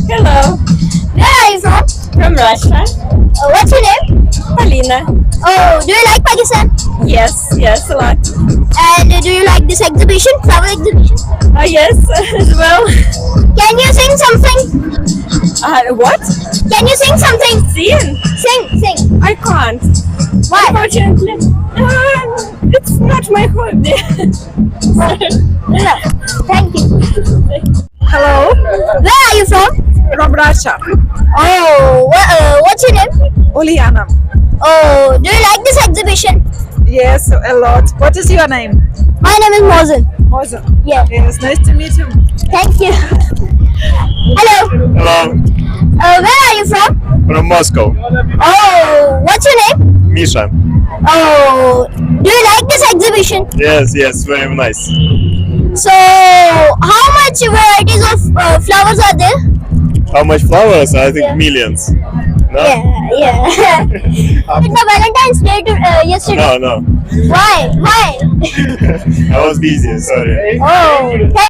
Hello. Where are you from? From Russia. What's your name? Polina. Oh, do you like Pakistan? Yes, yes, a lot. And do you like this exhibition, flower exhibition? Oh, yes, as well. Can you sing something? What? Can you sing something? Sing? Sing. I can't. Why? Unfortunately. It's not my hobby. No. Thank you. Hello. Where are you from? From Russia. Oh, what's your name? Uliana. Oh, do you like this exhibition? Yes, a lot. What is your name? My name is Mozen. Moza. Yeah. Yes, nice to meet you. Thank you. Hello. Hello, Where are you from? from Moscow. Oh, what's your name? Misha. Oh, do you like this exhibition? Yes, very nice. So, how much varieties of flowers are there? How much flowers? I think Yeah. millions. No? Yeah. It's the Valentine's Day yesterday. No. Why? I was busy, sorry. Oh,